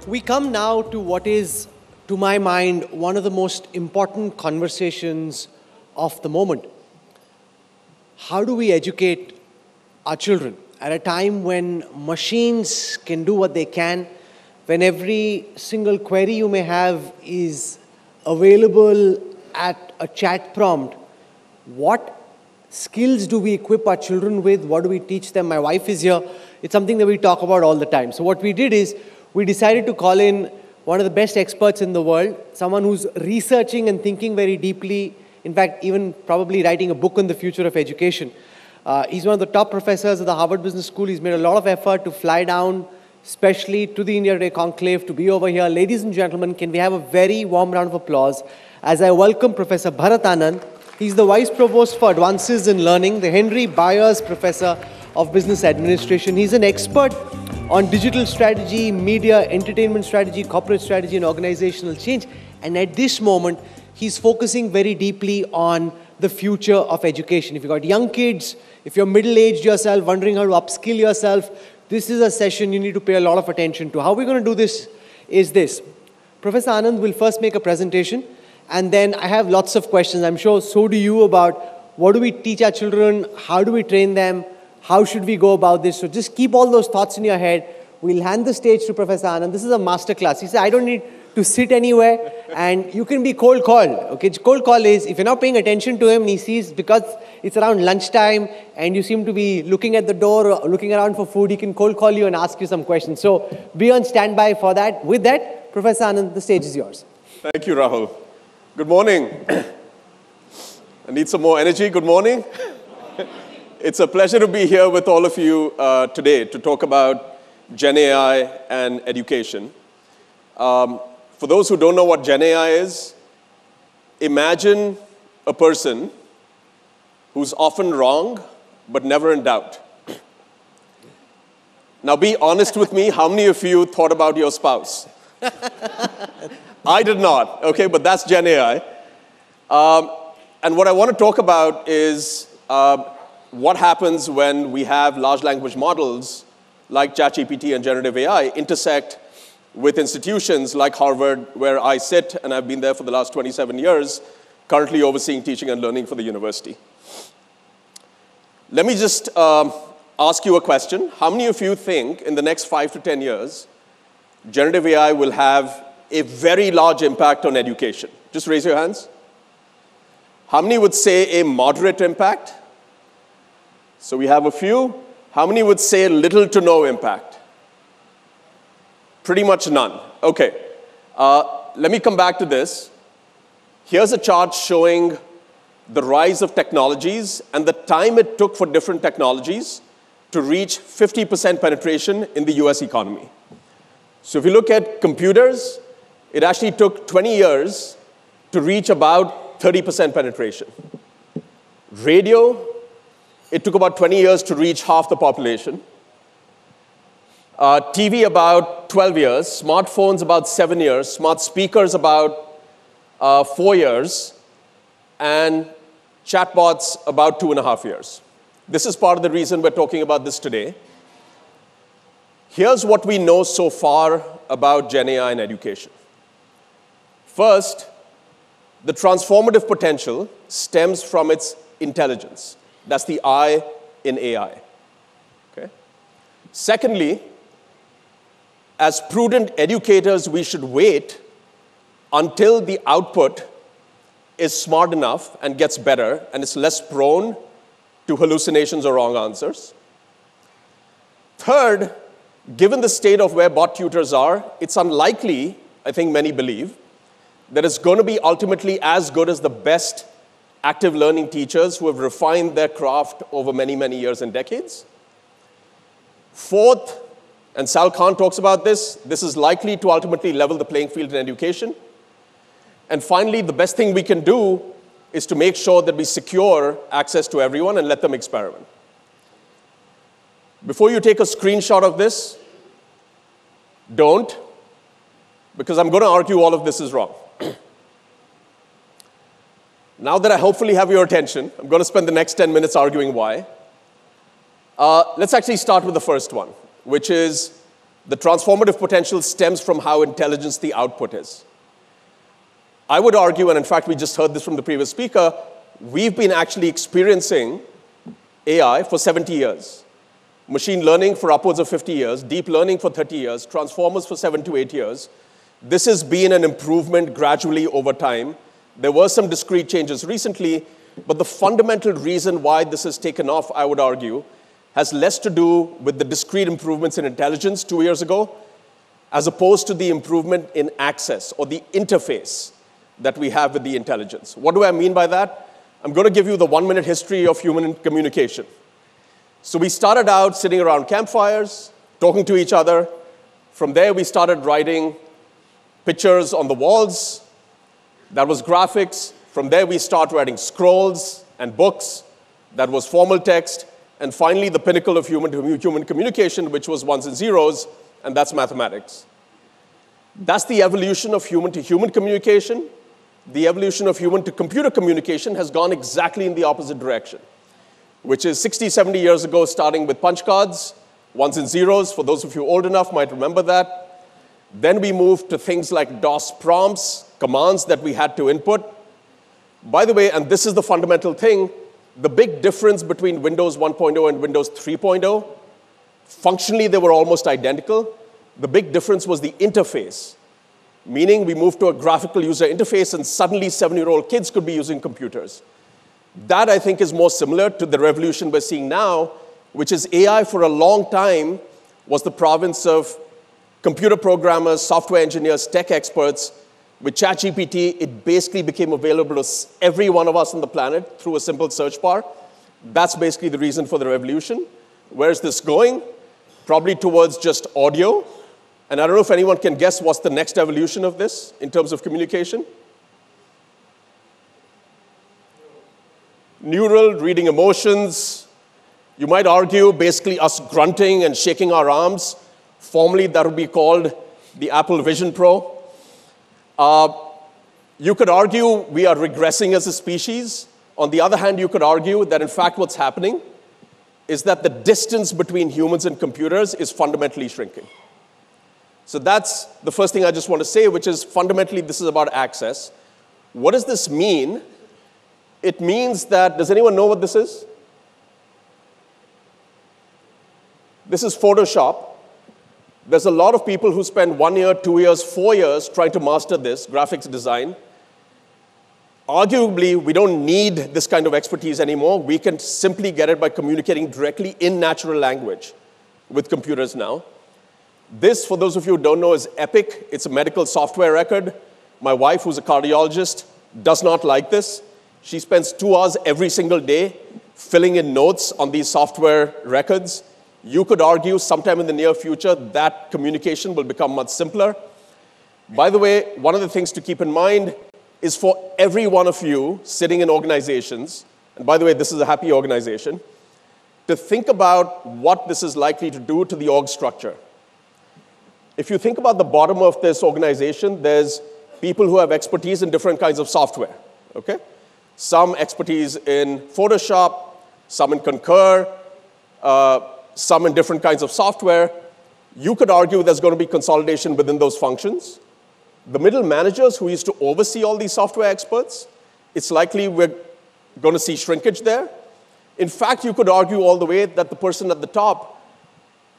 We come now to what is, to my mind, one of the most important conversations of the moment. How do we educate our children at a time when machines can do what they can, when every single query you may have is available at a chat prompt? What skills do we equip our children with? What do we teach them? My wife is here. It's something that we talk about all the time. So what we did is we decided to call in one of the best experts in the world, someone who's researching and thinking very deeply, in fact, even probably writing a book on the future of education. He's one of the top professors at the Harvard Business School. He's made a lot of effort to fly down, especially to the India Today Conclave, to be over here. Ladies and gentlemen, can we have a very warm round of applause as I welcome Professor Bharat Anand. He's the Vice Provost for Advances in Learning, the Henry Byers Professor of Business Administration. He's an expert on digital strategy, media, entertainment strategy, corporate strategy, and organizational change. And at this moment, he's focusing very deeply on the future of education. If you've got young kids, if you're middle-aged yourself, wondering how to upskill yourself, this is a session you need to pay a lot of attention to. How we're going to do this is this. Professor Anand will first make a presentation, and then I have lots of questions. I'm sure so do you about what do we teach our children, how do we train them, how should we go about this? So just keep all those thoughts in your head. We'll hand the stage to Professor Anand. This is a master class. He said, I don't need to sit anywhere, and you can be cold called. Okay, cold call is if you're not paying attention to him and he sees, because it's around lunchtime and you seem to be looking at the door or looking around for food, he can cold call you and ask you some questions. So be on standby for that. With that, Professor Anand, the stage is yours. Thank you, Rahul. Good morning. I need some more energy. Good morning. It's a pleasure to be here with all of you today to talk about Gen AI and education. For those who don't know what Gen AI is, imagine a person who's often wrong, but never in doubt. Now be honest with me, how many of you thought about your spouse? I did not, okay, but that's Gen AI. And what I want to talk about is what happens when we have large language models like ChatGPT and generative AI intersect with institutions like Harvard, where I sit, and I've been there for the last 27 years, currently overseeing teaching and learning for the university. Let me just ask you a question. How many of you think in the next 5 to 10 years, generative AI will have a very large impact on education? Just raise your hands. How many would say a moderate impact? So we have a few. How many would say little to no impact? Pretty much none. Okay. Let me come back to this. Here's a chart showing the rise of technologies and the time it took for different technologies to reach 50% penetration in the US economy. So if you look at computers, it actually took 20 years to reach about 30% penetration. Radio, it took about 20 years to reach half the population. TV about 12 years, smartphones about 7 years, smart speakers about 4 years, and chatbots about 2.5 years. This is part of the reason we're talking about this today. Here's what we know so far about Gen AI and education. First, the transformative potential stems from its intelligence. That's the I in AI. Okay? Secondly, as prudent educators, we should wait until the output is smart enough and gets better and is less prone to hallucinations or wrong answers. Third, given the state of where bot tutors are, it's unlikely, I think many believe, that it's going to be ultimately as good as the best active learning teachers who have refined their craft over many, many years and decades. Fourth, and Sal Khan talks about this is likely to ultimately level the playing field in education. And finally, the best thing we can do is to make sure that we secure access to everyone and let them experiment. Before you take a screenshot of this, don't, because I'm going to argue all of this is wrong. Now that I hopefully have your attention, I'm going to spend the next 10 minutes arguing why. Let's actually start with the first one, which is The transformative potential stems from how intelligent the output is. I would argue, and in fact, we just heard this from the previous speaker, we've been actually experiencing AI for 70 years. Machine learning for upwards of 50 years, deep learning for 30 years, transformers for 7 to 8 years. This has been an improvement gradually over time. There were some discrete changes recently, but the fundamental reason why this has taken off, I would argue, has less to do with the discrete improvements in intelligence 2 years ago, as opposed to the improvement in access or the interface that we have with the intelligence. What do I mean by that? I'm going to give you the 1-minute history of human communication. So we started out sitting around campfires, talking to each other. From there, we started writing pictures on the walls. That was graphics. From there, we started writing scrolls and books. That was formal text. And finally, the pinnacle of human communication, which was ones and zeros, and that's mathematics. That's the evolution of human-to-human communication. The evolution of human-to-computer communication has gone exactly in the opposite direction, which is 60, 70 years ago, starting with punch cards, ones and zeros. For those of you old enough might remember that. Then we moved to things like DOS prompts, commands that we had to input. By the way, and this is the fundamental thing, the big difference between Windows 1.0 and Windows 3.0, functionally they were almost identical. The big difference was the interface, meaning we moved to a graphical user interface and suddenly 7-year-old kids could be using computers. That, I think, is more similar to the revolution we're seeing now, which is AI for a long time was the province of computer programmers, software engineers, tech experts. With ChatGPT, it basically became available to every one of us on the planet through a simple search bar. That's basically the reason for the revolution. Where is this going? Probably towards just audio. And I don't know if anyone can guess what's the next evolution of this in terms of communication. Neural, reading emotions. You might argue basically us grunting and shaking our arms. Formerly, that would be called the Apple Vision Pro. You could argue we are regressing as a species. On the other hand, you could argue that, in fact, what's happening is that the distance between humans and computers is fundamentally shrinking. So that's the first thing I just want to say, which is fundamentally this is about access. What does this mean? It means that, does anyone know what this is? This is Photoshop. There's a lot of people who spend 1 year, 2 years, 4 years trying to master this, graphics design. Arguably, we don't need this kind of expertise anymore. We can simply get it by communicating directly in natural language with computers now. This, for those of you who don't know, is Epic. It's a medical software record. My wife, who's a cardiologist, does not like this. She spends 2 hours every single day filling in notes on these software records. You could argue sometime in the near future that communication will become much simpler. By the way, one of the things to keep in mind is for every one of you sitting in organizations, and by the way, this is a happy organization, to think about what this is likely to do to the org structure. If you think about the bottom of this organization, there's people who have expertise in different kinds of software, okay? Some expertise in Photoshop, some in Concur, some in different kinds of software. You could argue there's going to be consolidation within those functions. The middle managers who used to oversee all these software experts, it's likely we're going to see shrinkage there. In fact, you could argue all the way that the person at the top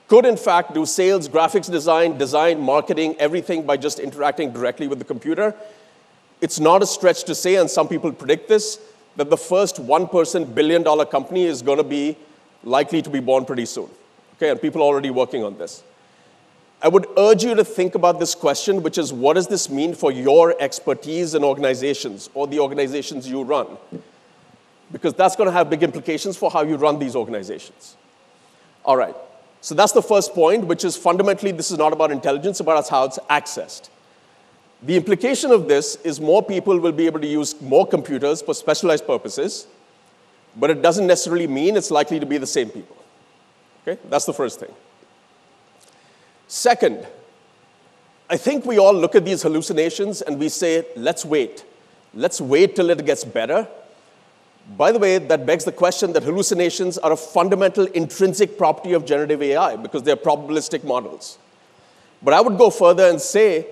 could, in fact, do sales, graphics design, marketing, everything by just interacting directly with the computer. It's not a stretch to say, and some people predict this, that the first one-person billion-dollar company is going to be likely to be born pretty soon. Okay, and people are already working on this. I would urge you to think about this question, which is, what does this mean for your expertise in organizations or the organizations you run? Because that's going to have big implications for how you run these organizations. All right, so that's the first point, which is fundamentally this is not about intelligence, about how it's accessed. The implication of this is more people will be able to use more computers for specialized purposes, but it doesn't necessarily mean it's likely to be the same people. Okay, that's the first thing. Second, I think we all look at these hallucinations and we say, let's wait. Let's wait till it gets better. By the way, that begs the question that hallucinations are a fundamental intrinsic property of generative AI because they're probabilistic models. But I would go further and say,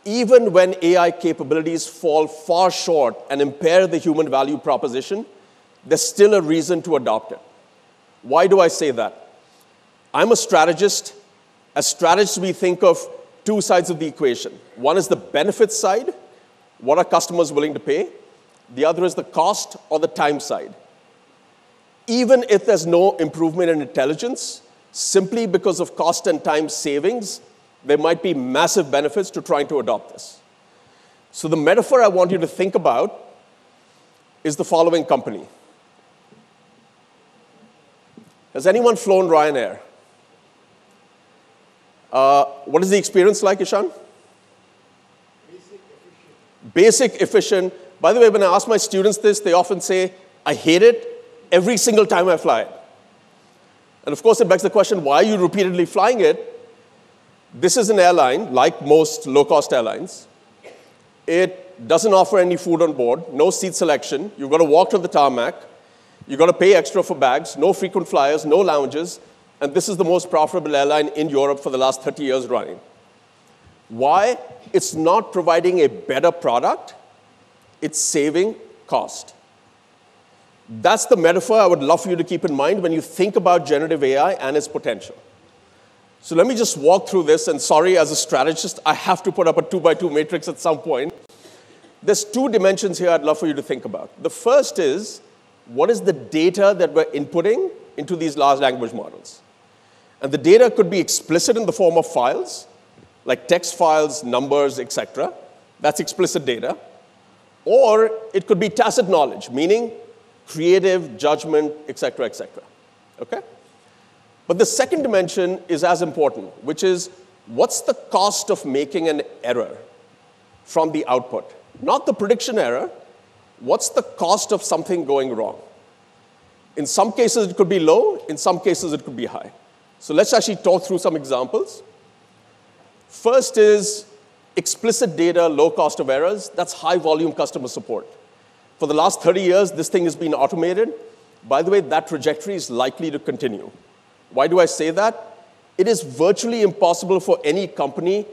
even when AI capabilities fall far short and impair the human value proposition, there's still a reason to adopt it. Why do I say that? I'm a strategist. As strategists, we think of two sides of the equation. One is the benefit side. What are customers willing to pay? The other is the cost or the time side. Even if there's no improvement in intelligence, simply because of cost and time savings, there might be massive benefits to trying to adopt this. So the metaphor I want you to think about is the following company. Has anyone flown Ryanair? What is the experience like, Ishan? Basic, efficient. By the way, when I ask my students this, they often say, I hate it every single time I fly it. And of course, it begs the question, why are you repeatedly flying it? This is an airline, like most low-cost airlines. It doesn't offer any food on board, no seat selection. You've got to walk to the tarmac. You've got to pay extra for bags, no frequent flyers, no lounges. And this is the most profitable airline in Europe for the last 30 years running. Why? It's not providing a better product. It's saving cost. That's the metaphor I would love for you to keep in mind when you think about generative AI and its potential. So let me just walk through this, and sorry, as a strategist, I have to put up a 2x2 matrix at some point. There's two dimensions here I'd love for you to think about. The first is, what is the data that we're inputting into these large language models? And the data could be explicit in the form of files, like text files, numbers, etc. That's explicit data. Or it could be tacit knowledge, meaning creative, judgment, etc., etc. Okay? But the second dimension is as important, which is, what's the cost of making an error from the output? Not the prediction error. What's the cost of something going wrong? In some cases, it could be low. In some cases, it could be high. So let's actually talk through some examples. First is explicit data, low cost of errors. That's high-volume customer support. For the last 30 years, this thing has been automated. By the way, that trajectory is likely to continue. Why do I say that? It is virtually impossible for any company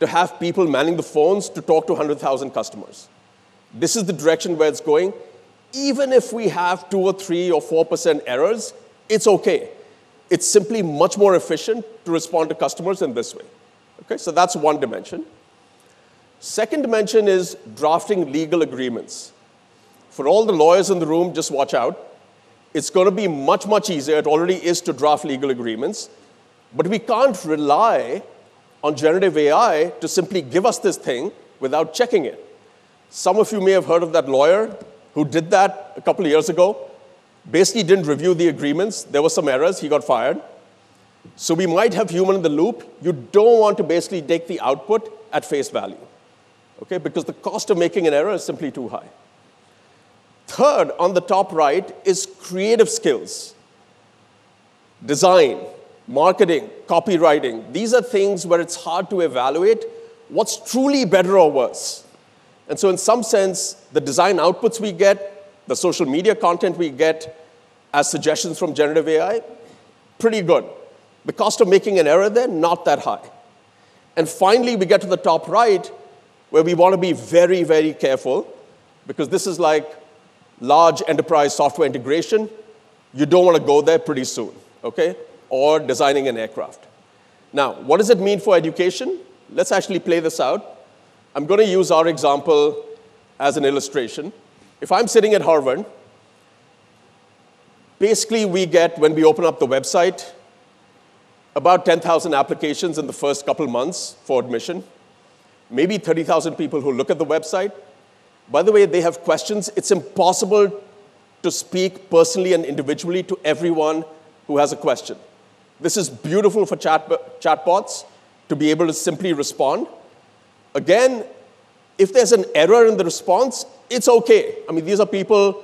to have people manning the phones to talk to 100,000 customers. This is the direction where it's going. Even if we have 2 or 3 or 4% errors, it's okay. It's simply much more efficient to respond to customers in this way. Okay, so that's one dimension. Second dimension is drafting legal agreements. For all the lawyers in the room, just watch out. It's going to be much, much easier. It already is to draft legal agreements. But we can't rely on generative AI to simply give us this thing without checking it. Some of you may have heard of that lawyer who did that a couple of years ago. Basically didn't review the agreements. There were some errors. He got fired. So we might have human in the loop. You don't want to basically take the output at face value, okay? Because the cost of making an error is simply too high. Third, on the top right, is creative skills. Design, marketing, copywriting. These are things where it's hard to evaluate what's truly better or worse. And so in some sense, the design outputs we get, the social media content we get as suggestions from generative AI, pretty good. The cost of making an error there, not that high. And finally, we get to the top right, where we want to be very, very careful, because this is like large enterprise software integration. You don't want to go there pretty soon, okay? Or designing an aircraft. Now, what does it mean for education? Let's actually play this out. I'm going to use our example as an illustration. If I'm sitting at Harvard, basically we get, when we open up the website, about 10,000 applications in the first couple months for admission. Maybe 30,000 people who look at the website. By the way, they have questions. It's impossible to speak personally and individually to everyone who has a question. This is beautiful for chatbots to be able to simply respond. Again, if there's an error in the response, it's okay. I mean, these are people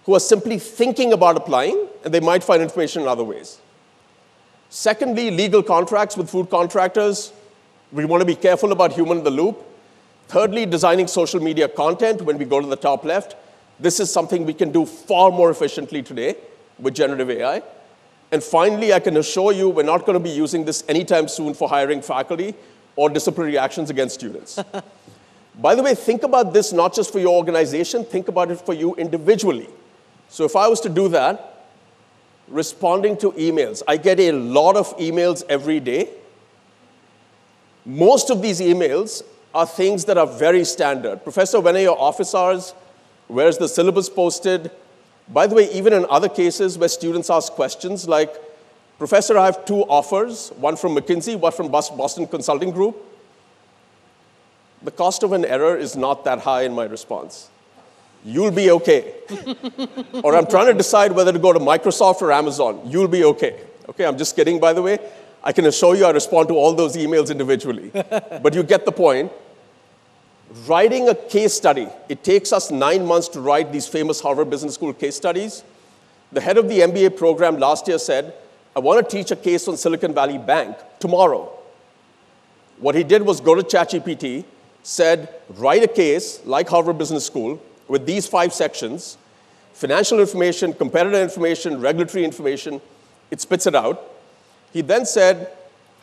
who are simply thinking about applying, and they might find information in other ways. Secondly, legal contracts with food contractors. We want to be careful about human in the loop. Thirdly, designing social media content. When we go to the top left, this is something we can do far more efficiently today with generative AI. And finally, I can assure you we're not going to be using this anytime soon for hiring faculty or disciplinary actions against students. By the way, think about this not just for your organization, think about it for you individually. So if I was to do that, responding to emails, I get a lot of emails every day. Most of these emails are things that are very standard. Professor, when are your office hours? Where's the syllabus posted? By the way, even in other cases where students ask questions like, Professor, I have 2 offers, one from McKinsey, one from Boston Consulting Group. The cost of an error is not that high in my response. You'll be okay. Or I'm trying to decide whether to go to Microsoft or Amazon. You'll be okay. Okay, I'm just kidding, by the way. I can assure you I respond to all those emails individually. But you get the point. Writing a case study, it takes us 9 months to write these famous Harvard Business School case studies. The head of the MBA program last year said, I want to teach a case on Silicon Valley Bank tomorrow. What he did was go to ChatGPT, said, write a case like Harvard Business School with these 5 sections, financial information, competitor information, regulatory information. It spits it out. He then said,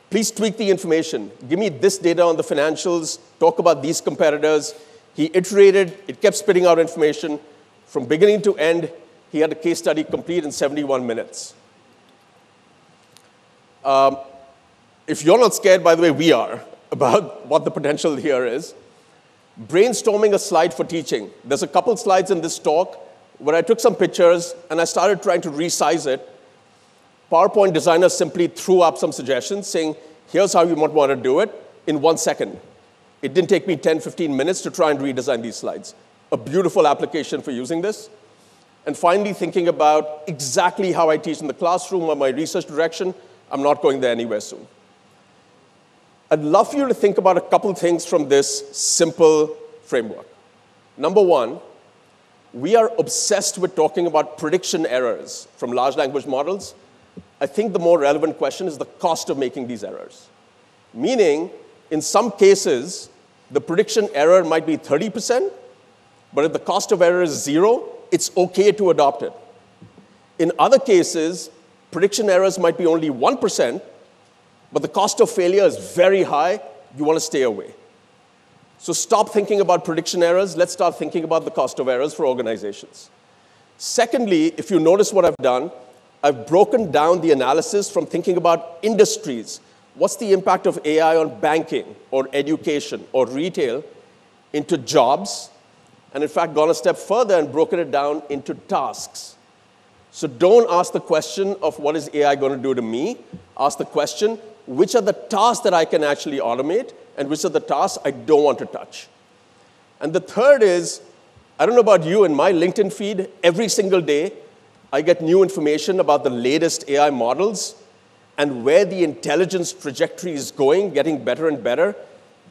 please tweak the information. Give me this data on the financials. Talk about these competitors. He iterated. It kept spitting out information. From beginning to end, he had a case study complete in 71 minutes. If you're not scared, by the way, we are, about what the potential here is. Brainstorming a slide for teaching. There's a couple slides in this talk where I took some pictures and I started trying to resize it. PowerPoint designer simply threw up some suggestions saying, here's how you might want to do it in 1 second. It didn't take me 10, 15 minutes to try and redesign these slides. A beautiful application for using this. And finally, thinking about exactly how I teach in the classroom or my research direction. I'm not going there anywhere soon. I'd love for you to think about a couple things from this simple framework. Number 1, we are obsessed with talking about prediction errors from large language models. I think the more relevant question is the cost of making these errors. Meaning, in some cases, the prediction error might be 30%, but if the cost of error is 0, it's okay to adopt it. In other cases, prediction errors might be only 1%, but the cost of failure is very high. You want to stay away. So stop thinking about prediction errors. Let's start thinking about the cost of errors for organizations. Secondly, if you notice what I've done, I've broken down the analysis from thinking about industries. What's the impact of AI on banking or education or retail into jobs? And in fact, gone a step further and broken it down into tasks. So don't ask the question of what is AI going to do to me. Ask the question, which are the tasks that I can actually automate and which are the tasks I don't want to touch. And the third is, I don't know about you, in my LinkedIn feed, every single day, I get new information about the latest AI models and where the intelligence trajectory is going, getting better and better.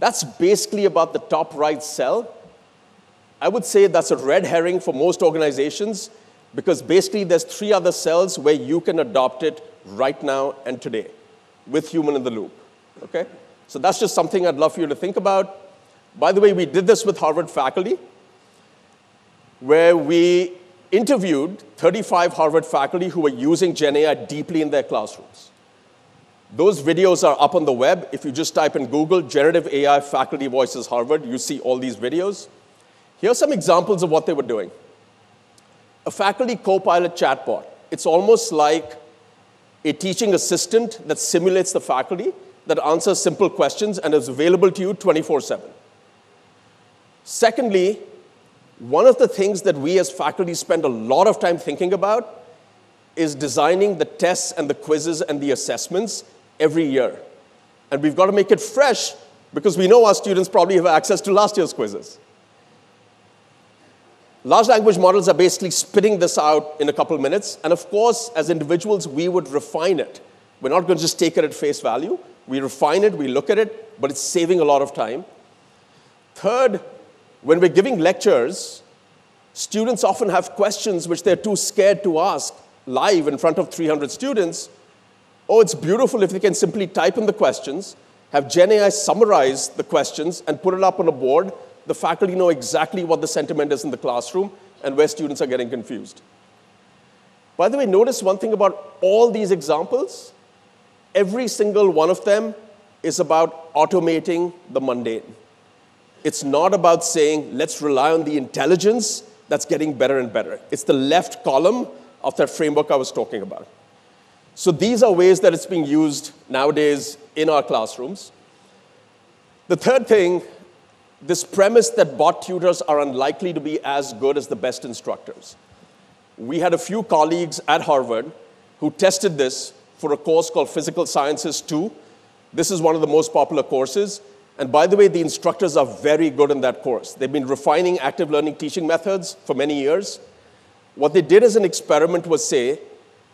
That's basically about the top right cell. I would say that's a red herring for most organizations because basically there's 3 other cells where you can adopt it right now and today with human in the loop. Okay? So that's just something I'd love for you to think about. By the way, we did this with Harvard faculty where we interviewed 35 Harvard faculty who were using GenAI deeply in their classrooms. Those videos are up on the web. If you just type in Google, Generative AI Faculty Voices Harvard, you see all these videos. Here are some examples of what they were doing. A faculty co-pilot chatbot. It's almost like a teaching assistant that simulates the faculty, that answers simple questions and is available to you 24/7. Secondly, one of the things that we as faculty spend a lot of time thinking about is designing the tests and the quizzes and the assessments every year. And we've got to make it fresh because we know our students probably have access to last year's quizzes. Large language models are basically spitting this out in a couple minutes. And of course, as individuals, we would refine it. We're not going to just take it at face value. We refine it, we look at it, but it's saving a lot of time. Third, when we're giving lectures, students often have questions which they're too scared to ask live in front of 300 students. Oh, it's beautiful if they can simply type in the questions, have GenAI summarize the questions, and put it up on a board. The faculty know exactly what the sentiment is in the classroom and where students are getting confused. By the way, notice one thing about all these examples. Every single one of them is about automating the mundane. It's not about saying, let's rely on the intelligence that's getting better and better. It's the left column of that framework I was talking about. So these are ways that it's being used nowadays in our classrooms. The third thing, this premise that bot tutors are unlikely to be as good as the best instructors. We had a few colleagues at Harvard who tested this for a course called Physical Sciences 2. This is one of the most popular courses. And by the way, the instructors are very good in that course. They've been refining active learning teaching methods for many years. What they did as an experiment was say,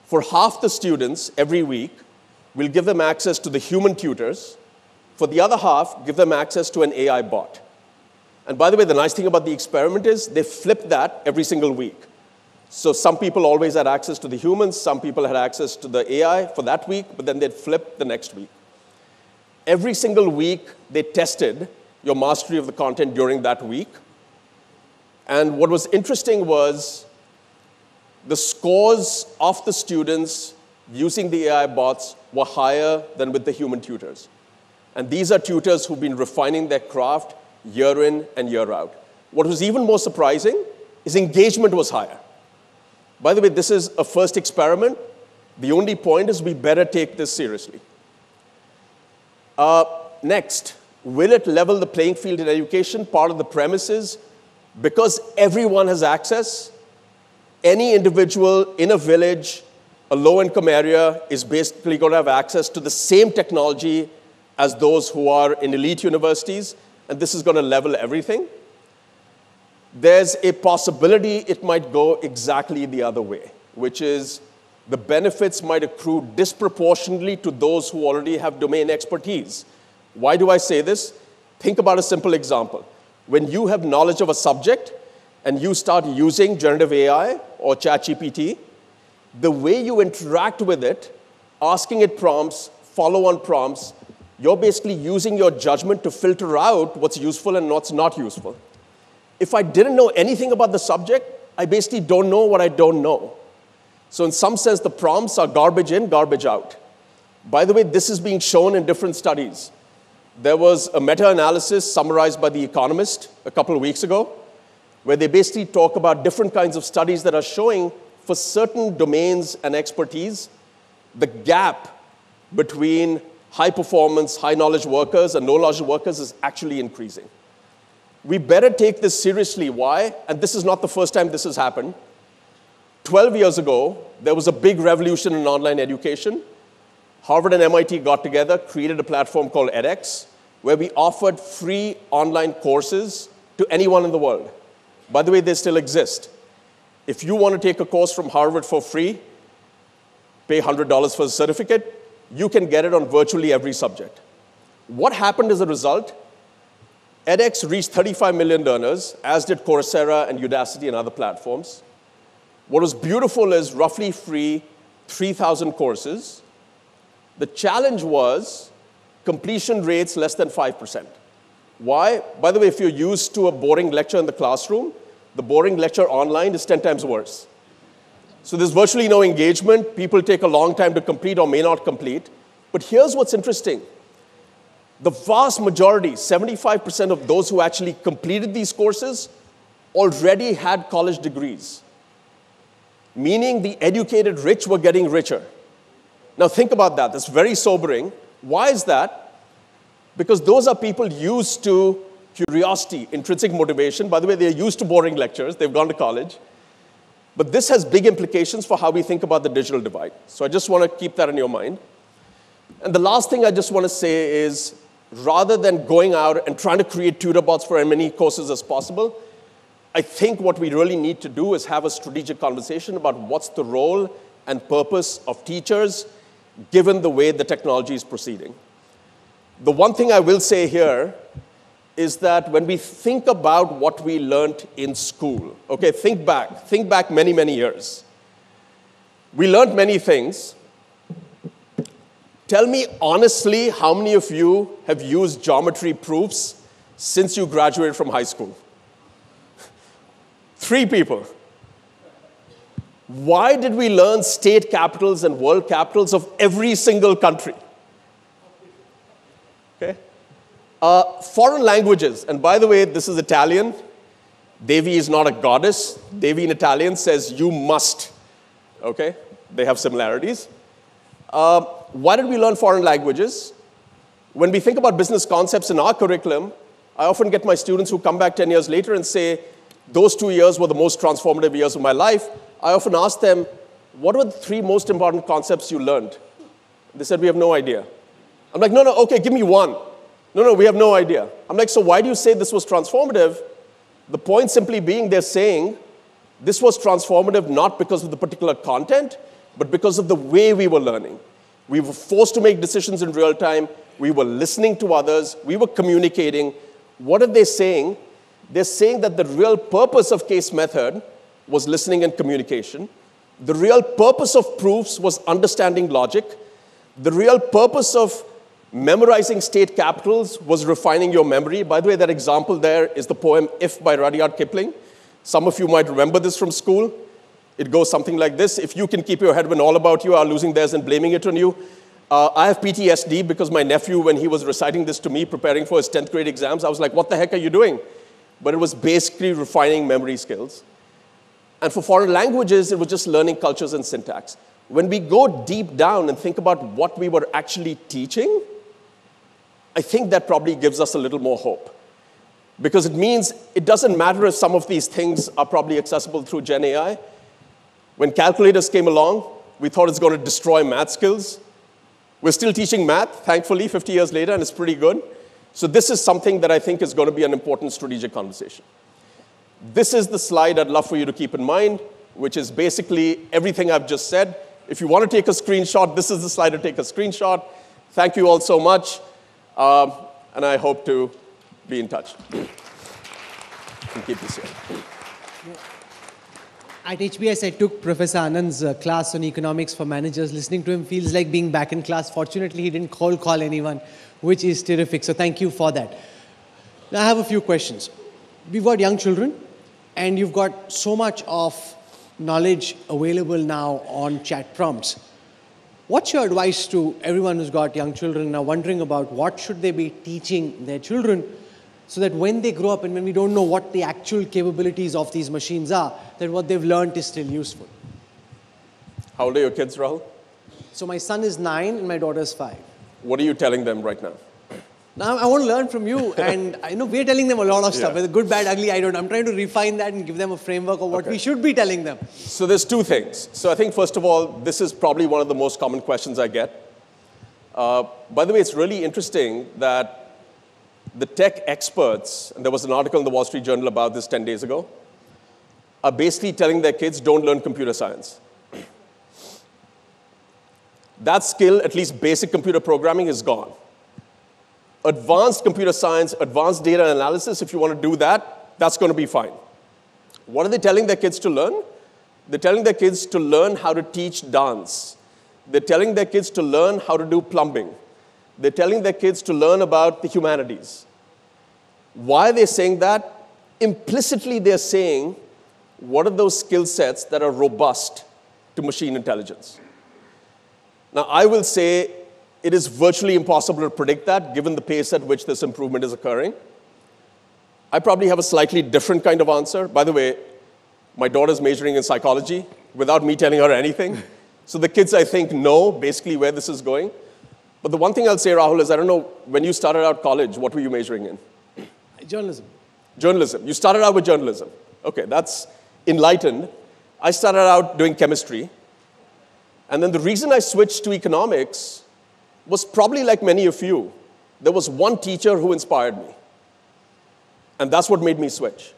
for half the students every week, we'll give them access to the human tutors. For the other half, give them access to an AI bot. And by the way, the nice thing about the experiment is they flipped that every single week. So some people always had access to the humans, some people had access to the AI for that week, but then they'd flip the next week. Every single week, they tested your mastery of the content during that week. And what was interesting was the scores of the students using the AI bots were higher than with the human tutors. And these are tutors who've been refining their craft year in and year out. What was even more surprising is engagement was higher. By the way, this is a first experiment. The only point is we better take this seriously. Next, will it level the playing field in education? Part of the premise is because everyone has access, any individual in a village, a low-income area, is basically going to have access to the same technology as those who are in elite universities, and this is going to level everything. There's a possibility it might go exactly the other way, which is the benefits might accrue disproportionately to those who already have domain expertise. Why do I say this? Think about a simple example. When you have knowledge of a subject and you start using generative AI or ChatGPT, the way you interact with it, asking it prompts, follow-on prompts, you're basically using your judgment to filter out what's useful and what's not useful. If I didn't know anything about the subject, I basically don't know what I don't know. So in some sense, the prompts are garbage in, garbage out. By the way, this is being shown in different studies. There was a meta-analysis summarized by The Economist a couple of weeks ago, where they basically talk about different kinds of studies that are showing for certain domains and expertise, the gap between high-performance, high-knowledge workers and low-knowledge workers is actually increasing. We better take this seriously. Why? And this is not the first time this has happened. 12 years ago, there was a big revolution in online education. Harvard and MIT got together, created a platform called edX, where we offered free online courses to anyone in the world. By the way, they still exist. If you want to take a course from Harvard for free, pay $100 for the certificate, you can get it on virtually every subject. What happened as a result? edX reached 35 million learners, as did Coursera and Udacity and other platforms. What was beautiful is roughly free 3,000 courses. The challenge was completion rates less than 5%. Why? By the way, if you're used to a boring lecture in the classroom, the boring lecture online is 10 times worse. So there's virtually no engagement. People take a long time to complete or may not complete. But here's what's interesting. The vast majority, 75% of those who actually completed these courses already had college degrees, meaning the educated rich were getting richer. Now think about that. That's very sobering. Why is that? Because those are people used to curiosity, intrinsic motivation. By the way, they're used to boring lectures. They've gone to college. But this has big implications for how we think about the digital divide. So I just want to keep that in your mind. And the last thing I just want to say is, rather than going out and trying to create tutor bots for as many courses as possible, I think what we really need to do is have a strategic conversation about what's the role and purpose of teachers, given the way the technology is proceeding. The one thing I will say here is that when we think about what we learned in school, okay, think back many, many years. We learned many things. Tell me honestly, how many of you have used geometry proofs since you graduated from high school? 3 people. Why did we learn state capitals and world capitals of every single country? Okay. Foreign languages, and by the way, this is Italian. Devi is not a goddess. Devi in Italian says, you must. Okay? They have similarities. Why did we learn foreign languages? When we think about business concepts in our curriculum, I often get my students who come back 10 years later and say, those 2 years were the most transformative years of my life. I often ask them, what were the 3 most important concepts you learned? They said, we have no idea. I'm like, no, okay, give me one. No, we have no idea. I'm like, so why do you say this was transformative? The point simply being they're saying this was transformative not because of the particular content, but because of the way we were learning. We were forced to make decisions in real time. We were listening to others. We were communicating. What are they saying? They're saying that the real purpose of case method was listening and communication. The real purpose of proofs was understanding logic. The real purpose of memorizing state capitals was refining your memory. By the way, that example there is the poem If by Rudyard Kipling. Some of you might remember this from school. It goes something like this. If you can keep your head when all about you are losing theirs and blaming it on you. I have PTSD because my nephew, when he was reciting this to me, preparing for his 10th grade exams, I was like, what the heck are you doing? But it was basically refining memory skills. And for foreign languages, it was just learning cultures and syntax. When we go deep down and think about what we were actually teaching, I think that probably gives us a little more hope. Because it means it doesn't matter if some of these things are probably accessible through Gen AI. When calculators came along, we thought it's going to destroy math skills. We're still teaching math, thankfully, 50 years later, and it's pretty good. So this is something that I think is going to be an important strategic conversation. This is the slide I'd love for you to keep in mind, which is basically everything I've just said. If you want to take a screenshot, this is the slide to take a screenshot. Thank you all so much, and I hope to be in touch. And keep this here. At HBS, I took Professor Anand's class on economics for managers. Listening to him feels like being back in class. Fortunately, he didn't call anyone, which is terrific. So thank you for that. Now, I have a few questions. We've got young children, and you've got so much of knowledge available now on chat prompts. What's your advice to everyone who's got young children and are wondering about what should they be teaching their children so that when they grow up and when we don't know what the actual capabilities of these machines are, that what they've learned is still useful? How old are your kids, Rahul? So my son is 9 and my daughter is 5. What are you telling them right now? Now, I want to learn from you, and I know we're telling them a lot of stuff, whether good, bad, ugly, I don't know. I'm trying to refine that and give them a framework of what we should be telling them. So there's 2 things. So I think, first of all, this is probably one of the most common questions I get. By the way, it's really interesting that the tech experts, and there was an article in the Wall Street Journal about this 10 days ago, are basically telling their kids, don't learn computer science. That skill, at least basic computer programming, is gone. Advanced computer science, advanced data analysis, if you want to do that, that's going to be fine. What are they telling their kids to learn? They're telling their kids to learn how to teach dance. They're telling their kids to learn how to do plumbing. They're telling their kids to learn about the humanities. Why are they saying that? Implicitly, they're saying, what are those skill sets that are robust to machine intelligence? Now, I will say it is virtually impossible to predict that, given the pace at which this improvement is occurring. I probably have a slightly different kind of answer. By the way, my daughter's majoring in psychology without me telling her anything. So the kids, I think, know basically where this is going. But the one thing I'll say, Rahul, is I don't know, when you started out college, what were you majoring in? Journalism. Journalism. You started out with journalism. Okay, that's enlightened. I started out doing chemistry. And then the reason I switched to economics was probably like many of you. There was one teacher who inspired me. And that's what made me switch.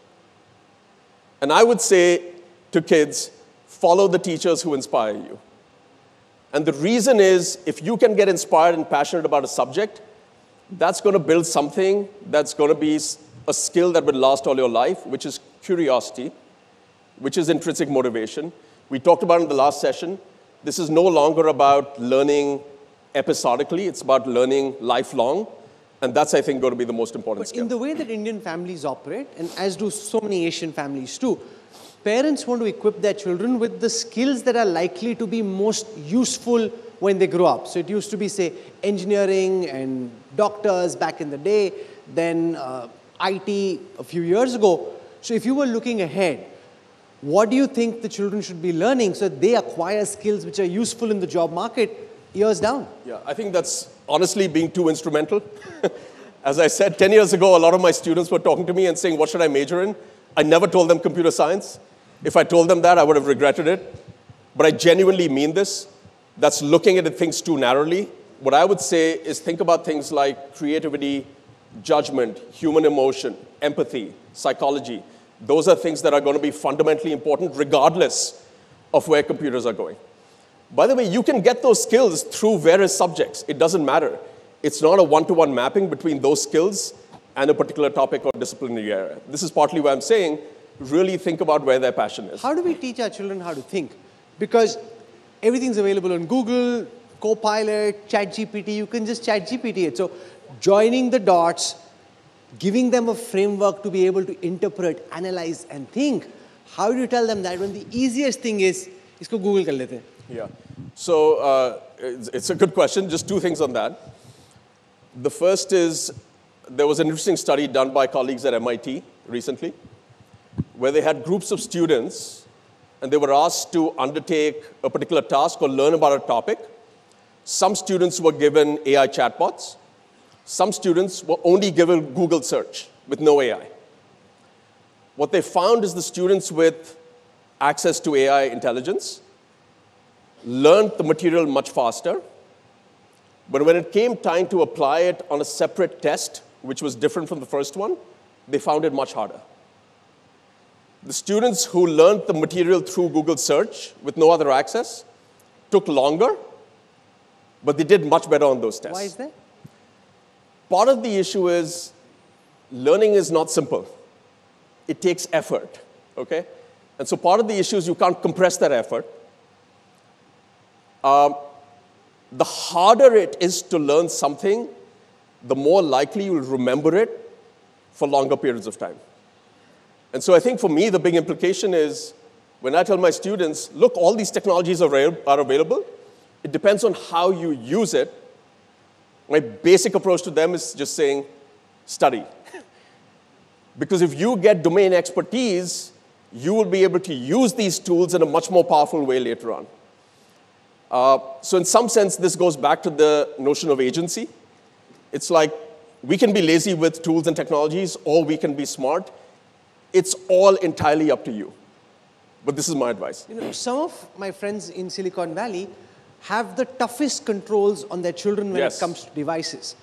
And I would say to kids, follow the teachers who inspire you. And the reason is, if you can get inspired and passionate about a subject, that's going to build something that's going to be a skill that will last all your life, which is curiosity, which is intrinsic motivation. We talked about it in the last session. This is no longer about learning episodically. It's about learning lifelong. And that's, I think, going to be the most important skill. In the way that Indian families operate, and as do so many Asian families too, parents want to equip their children with the skills that are likely to be most useful when they grow up. So it used to be, say, engineering and doctors back in the day, then IT a few years ago. So if you were looking ahead, what do you think the children should be learning so that they acquire skills which are useful in the job market years down? Yeah, I think that's honestly being too instrumental. As I said, 10 years ago, a lot of my students were talking to me and saying, what should I major in? I never told them computer science. If I told them that, I would have regretted it. But I genuinely mean this. That's looking at things too narrowly. What I would say is think about things like creativity, judgment, human emotion, empathy, psychology. Those are things that are going to be fundamentally important regardless of where computers are going. By the way, you can get those skills through various subjects. It doesn't matter. It's not a one-to-one mapping between those skills and a particular topic or disciplinary area. This is partly why I'm saying really think about where their passion is. How do we teach our children how to think? Because everything's available on Google, Copilot, ChatGPT. You can just ChatGPT it. So joining the dots, giving them a framework to be able to interpret, analyze, and think. How do you tell them that when the easiest thing is, isko Google kar lete hain? Yeah. So it's a good question. Just two things on that. The first is there was an interesting study done by colleagues at MIT recently where they had groups of students and they were asked to undertake a particular task or learn about a topic. Some students were given AI chatbots. Some students were only given Google search with no AI. What they found is the students with access to AI intelligence learned the material much faster. But when it came time to apply it on a separate test, which was different from the first one, they found it much harder. The students who learned the material through Google search with no other access took longer, but they did much better on those tests. Why is that? Part of the issue is learning is not simple. It takes effort, okay? And so part of the issue is you can't compress that effort. The harder it is to learn something, the more likely you'll remember it for longer periods of time. And so I think for me, the big implication is when I tell my students, look, all these technologies are available. It depends on how you use it. My basic approach to them is just saying, study. Because if you get domain expertise, you will be able to use these tools in a much more powerful way later on. So in some sense, this goes back to the notion of agency. It's like we can be lazy with tools and technologies, or we can be smart. It's all entirely up to you. But this is my advice. You know, some of my friends in Silicon Valley have the toughest controls on their children when it comes to devices.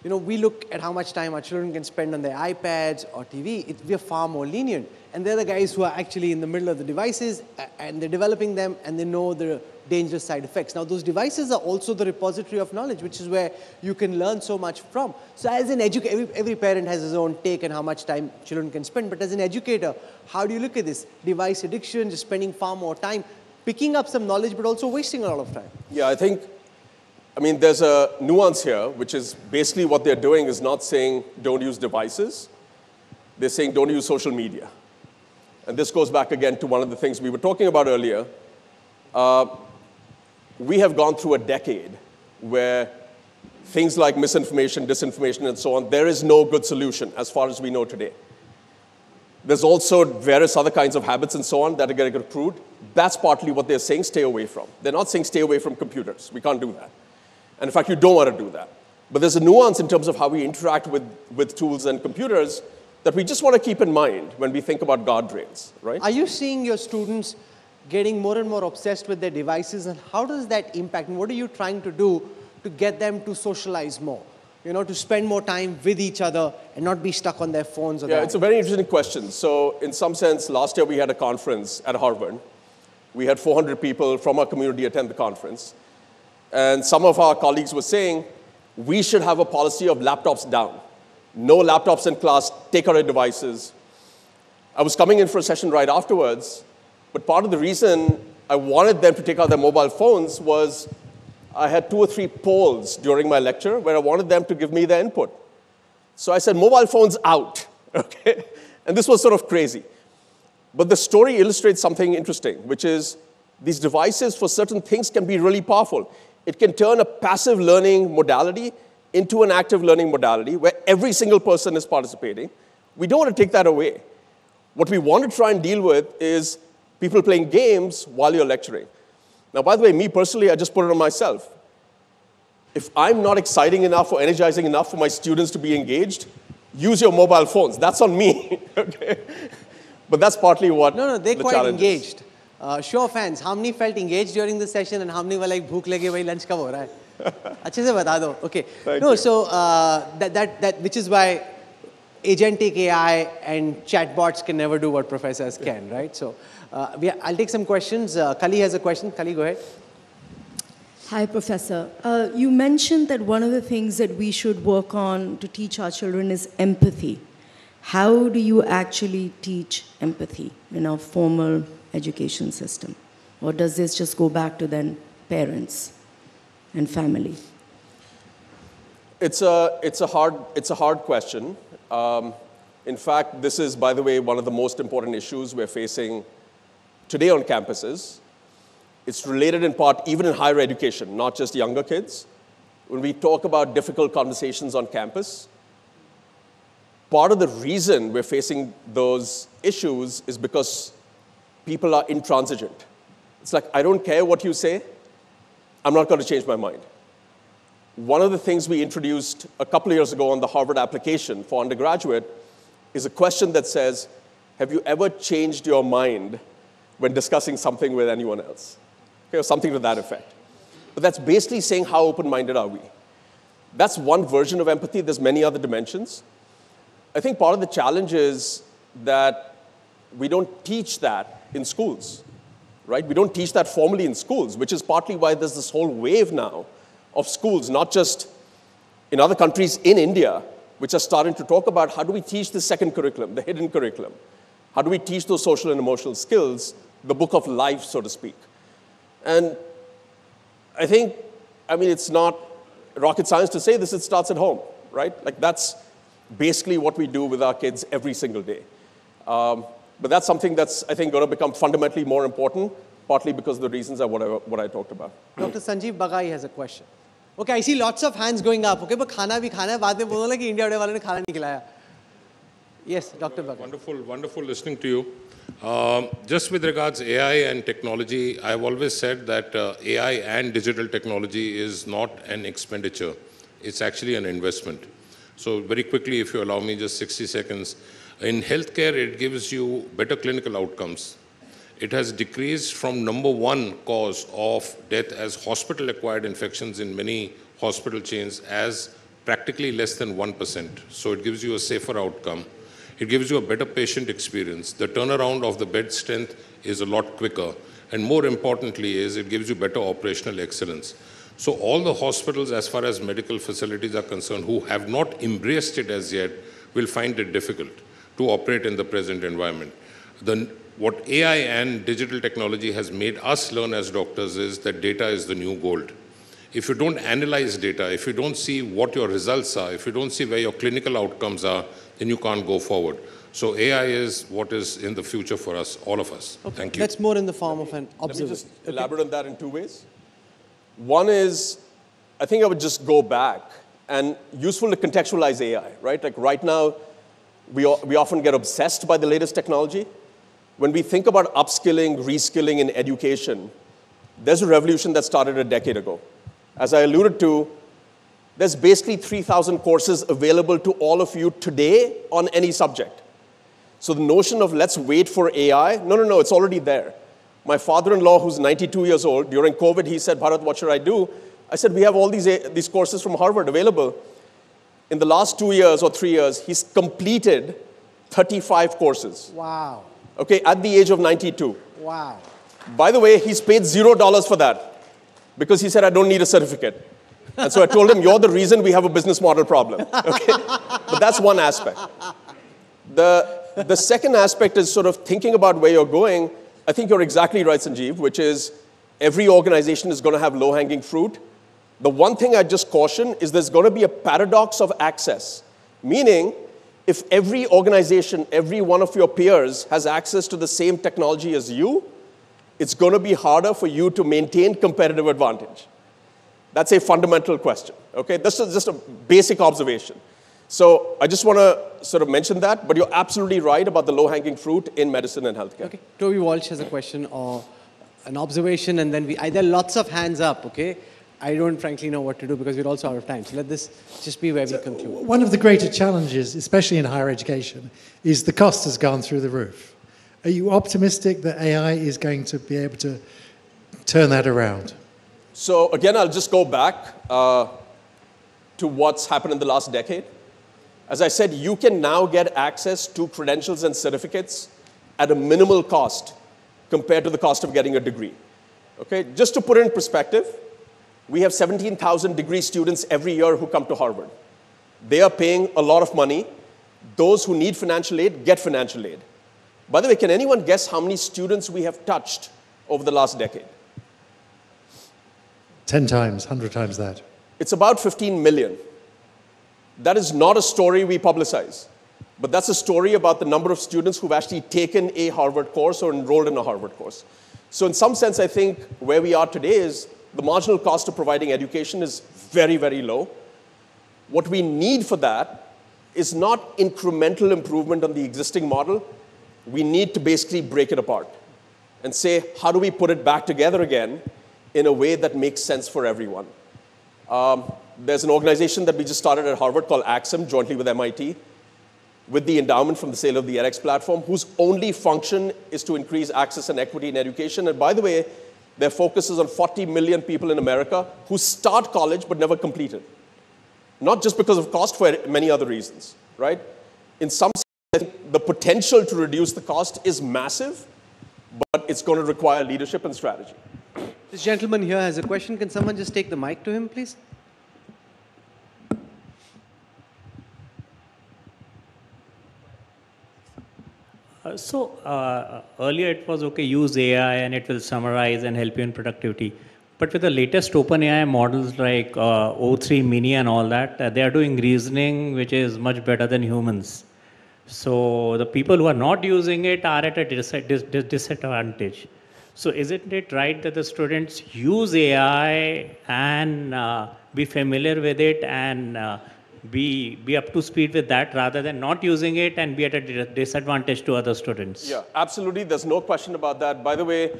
You know, we look at how much time our children can spend on their iPads or TV. We're far more lenient. And they're the guys who are actually in the middle of the devices, and they're developing them, and they know the dangerous side effects. Now, those devices are also the repository of knowledge, which is where you can learn so much from. So as an educator, every parent has his own take on how much time children can spend. But as an educator, how do you look at this? Device addiction, just spending far more time, picking up some knowledge, but also wasting a lot of time. Yeah, I mean, there's a nuance here, which is basically what they're doing is not saying don't use devices. They're saying don't use social media. And this goes back again to one of the things we were talking about earlier. We have gone through a decade where things like misinformation, disinformation, and so on, there is no good solution as far as we know today. There's also various other kinds of habits and so on that are getting accrued. That's partly what they're saying, stay away from. They're not saying stay away from computers. We can't do that. And in fact, you don't want to do that. But there's a nuance in terms of how we interact with tools and computers that we just want to keep in mind when we think about guardrails, right? Are you seeing your students getting more and more obsessed with their devices, and how does that impact, and what are you trying to do to get them to socialize more? You know, to spend more time with each other and not be stuck on their phones or it's a very interesting question. So in some sense, last year we had a conference at Harvard. We had 400 people from our community attend the conference. And some of our colleagues were saying, we should have a policy of laptops down. No laptops in class, take out your devices. I was coming in for a session right afterwards, but part of the reason I wanted them to take out their mobile phones was I had 2 or 3 polls during my lecture where I wanted them to give me their input. So I said, mobile phones out, okay? And this was sort of crazy. But the story illustrates something interesting, which is these devices for certain things can be really powerful. It can turn a passive learning modality into an active learning modality where every single person is participating. We don't want to take that away. What we want to try and deal with is people playing games while you're lecturing. Now, by the way, me personally, I just put it on myself. If I'm not exciting enough or energizing enough for my students to be engaged, use your mobile phones. That's on me. Okay? But that's partly what No, they're the quite challenge engaged. Show of hands, how many felt engaged during the session and how many were like, bhook lege, bhai lunch kab ho raha hai? अच्छे से बता दो. Okay. Thank no, you. so which is why agentic AI and chatbots can never do what professors can, right? So I'll take some questions. Kali has a question. Kali, go ahead. Hi, Professor. You mentioned that one of the things that we should work on to teach our children is empathy. How do you actually teach empathy in our formal education system? Or does this just go back to then parents and family? It's a hard question. In fact, this is, by the way, one of the most important issues we're facing today on campuses. It's related in part even in higher education, not just younger kids. When we talk about difficult conversations on campus, part of the reason we're facing those issues is because people are intransigent. It's like, I don't care what you say, I'm not going to change my mind. One of the things we introduced a couple of years ago on the Harvard application for undergraduate is a question that says, have you ever changed your mind when discussing something with anyone else? Okay, or something to that effect. But that's basically saying how open-minded are we. That's one version of empathy. There's many other dimensions. I think part of the challenge is that we don't teach that in schools, right? We don't teach that formally in schools, which is partly why there's this whole wave now of schools, not just in other countries, in India, which are starting to talk about how do we teach the second curriculum, the hidden curriculum? How do we teach those social and emotional skills, the book of life, so to speak? And I think, it's not rocket science to say this, it starts at home, right? Like that's basically what we do with our kids every single day. But that's something that's, I think, going to become fundamentally more important, partly because of the reasons are what I talked about. Dr. Sanjeev Bagai has a question. Okay, I see lots of hands going up. Okay, but khana bhi khana hai. Baad mein bolna ki India Today wale ne khana nahi khilaya. Yes, Dr. Bagai. Wonderful listening to you. Just with regards AI and technology, I've always said that AI and digital technology is not an expenditure. It's actually an investment. So very quickly, if you allow me just 60 seconds, in healthcare, it gives you better clinical outcomes. It has decreased from #1 cause of death as hospital-acquired infections in many hospital chains as practically less than 1%. So it gives you a safer outcome. It gives you a better patient experience. The turnaround of the bed strength is a lot quicker. And more importantly is it gives you better operational excellence. So all the hospitals, as far as medical facilities are concerned, who have not embraced it as yet, will find it difficult to operate in the present environment. What AI and digital technology has made us learn as doctors is that data is the new gold. If you don't analyze data, if you don't see what your results are, if you don't see where your clinical outcomes are, then you can't go forward. So AI is what is in the future for us, all of us. Okay. Thank you. That's more in the form of an Let me observation. just elaborate on that in two ways. One is, I think I would just go back and useful to contextualize AI, right? Like right now, we often get obsessed by the latest technology. When we think about upskilling, reskilling in education, there's a revolution that started a decade ago. As I alluded to, there's basically 3,000 courses available to all of you today on any subject. So the notion of let's wait for AI, no, it's already there. My father-in-law, who's 92 years old, during COVID, he said, Bharat, what should I do? I said, we have all these courses from Harvard available. In the last 2 years or 3 years, he's completed 35 courses. Wow. Okay, at the age of 92. Wow. By the way, he's paid $0 for that because he said, I don't need a certificate. And so I told him, you're the reason we have a business model problem. Okay? But that's one aspect. The second aspect is sort of thinking about where you're going. I think you're exactly right, Sanjeev, which is every organization is going to have low-hanging fruit. The one thing I just caution is there's going to be a paradox of access, meaning if every organization, every one of your peers has access to the same technology as you, it's going to be harder for you to maintain competitive advantage. That's a fundamental question, okay? This is just a basic observation. So I just want to sort of mention that, but you're absolutely right about the low-hanging fruit in medicine and healthcare. Okay, Toby Walsh has a question or an observation, and then there are lots of hands up, okay? I don't frankly know what to do because we're also out of time. So let this just be where we conclude. One of the greater challenges, especially in higher education, is the cost has gone through the roof. Are you optimistic that AI is going to be able to turn that around? So again, I'll just go back to what's happened in the last decade. As I said, you can now get access to credentials and certificates at a minimal cost compared to the cost of getting a degree. Okay, just to put it in perspective, we have 17,000 degree students every year who come to Harvard. They are paying a lot of money. Those who need financial aid get financial aid. By the way, can anyone guess how many students we have touched over the last decade? 10 times, 100 times that. It's about 15 million. That is not a story we publicize, but that's a story about the number of students who've actually taken a Harvard course or enrolled in a Harvard course. So in some sense, I think where we are today is the marginal cost of providing education is very, very low. What we need for that is not incremental improvement on the existing model. We need to basically break it apart and say, how do we put it back together again in a way that makes sense for everyone? There's an organization that we just started at Harvard called Axim, jointly with MIT, with the endowment from the sale of the edX platform, whose only function is to increase access and equity in education. And by the way, their focus is on 40 million people in America who start college but never complete it. Not just because of cost, for many other reasons, right? In some sense, I think the potential to reduce the cost is massive, but it's going to require leadership and strategy. This gentleman here has a question. Can someone just take the mic to him, please? Earlier it was okay, use AI and it will summarize and help you in productivity. But with the latest OpenAI models like O3 Mini and all that, they are doing reasoning which is much better than humans. So the people who are not using it are at a disadvantage. So isn't it right that the students use AI and be familiar with it and be up to speed with that rather than not using it and be at a disadvantage to other students? Yeah, absolutely. There's no question about that. By the way,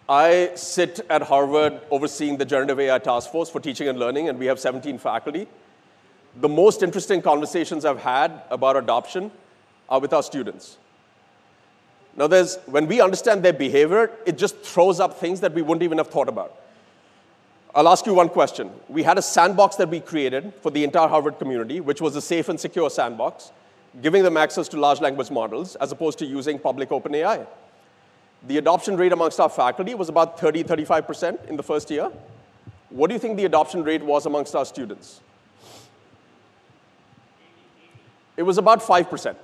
I sit at Harvard overseeing the Generative AI Task Force for Teaching and Learning, and we have 17 faculty. The most interesting conversations I've had about adoption are with our students. Now, when we understand their behavior, it just throws up things that we wouldn't even have thought about. I'll ask you one question. We had a sandbox that we created for the entire Harvard community, which was a safe and secure sandbox, giving them access to large language models as opposed to using public OpenAI. The adoption rate amongst our faculty was about 35% in the first year. What do you think the adoption rate was amongst our students? It was about 5%.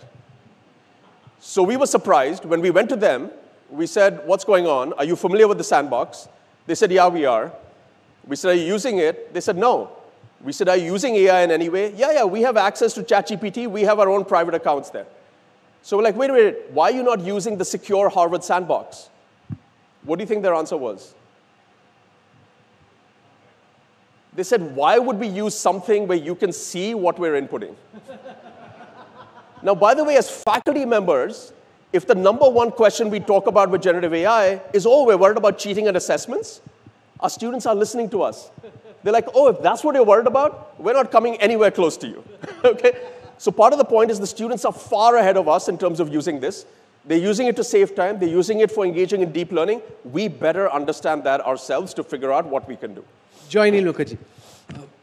So we were surprised. When we went to them, we said, what's going on? Are you familiar with the sandbox? They said, yeah, we are. We said, are you using it? They said, no. We said, are you using AI in any way? Yeah, we have access to ChatGPT. We have our own private accounts there. So we're like, wait a minute, why are you not using the secure Harvard sandbox? What do you think their answer was? They said, why would we use something where you can see what we're inputting? Now, by the way, as faculty members, if the number one question we talk about with generative AI is, oh, we're worried about cheating at assessments, our students are listening to us. They're like, oh, if that's what you're worried about, we're not coming anywhere close to you. Okay? So part of the point is the students are far ahead of us in terms of using this. They're using it to save time. They're using it for engaging in deep learning. We better understand that ourselves to figure out what we can do. Joyni Mukherjee.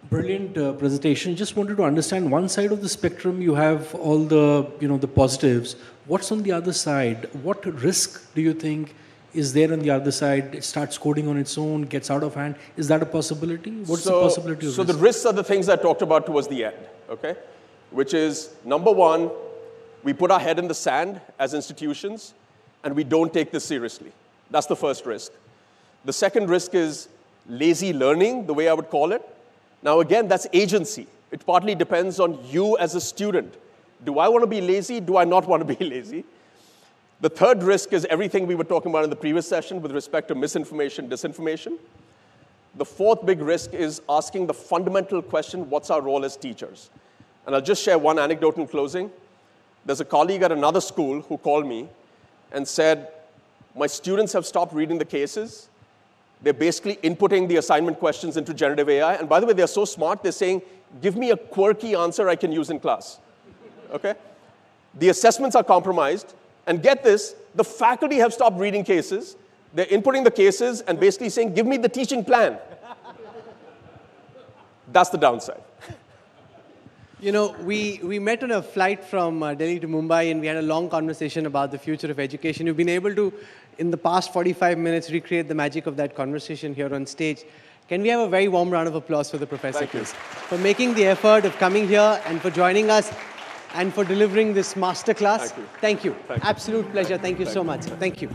Brilliant presentation. Just wanted to understand, one side of the spectrum, you have all the, the positives. What's on the other side? What risk do you think is there on the other side? It starts coding on its own, gets out of hand. Is that a possibility? What's the possibility of risk? So the risks are the things I talked about towards the end, okay? Which is, number one, we put our head in the sand as institutions, and we don't take this seriously. That's the first risk. The second risk is lazy learning, the way I would call it. Now, again, that's agency. It partly depends on you as a student. Do I want to be lazy? Do I not want to be lazy? The third risk is everything we were talking about in the previous session with respect to misinformation, disinformation. The fourth big risk is asking the fundamental question, what's our role as teachers? And I'll just share one anecdote in closing. There's a colleague at another school who called me and said, my students have stopped reading the cases. They're basically inputting the assignment questions into generative AI. And by the way, they're so smart, they're saying, give me a quirky answer I can use in class. Okay? The assessments are compromised. And get this, the faculty have stopped reading cases. They're inputting the cases and basically saying, give me the teaching plan. That's the downside. You know, we met on a flight from Delhi to Mumbai, and we had a long conversation about the future of education. You've been able to, in the past 45 minutes, recreate the magic of that conversation here on stage. Can we have a very warm round of applause for the professor, please? For making the effort of coming here and for joining us and for delivering this masterclass. Thank you. Thank you. Thank you. Absolute pleasure. Thank you so much. Thank you.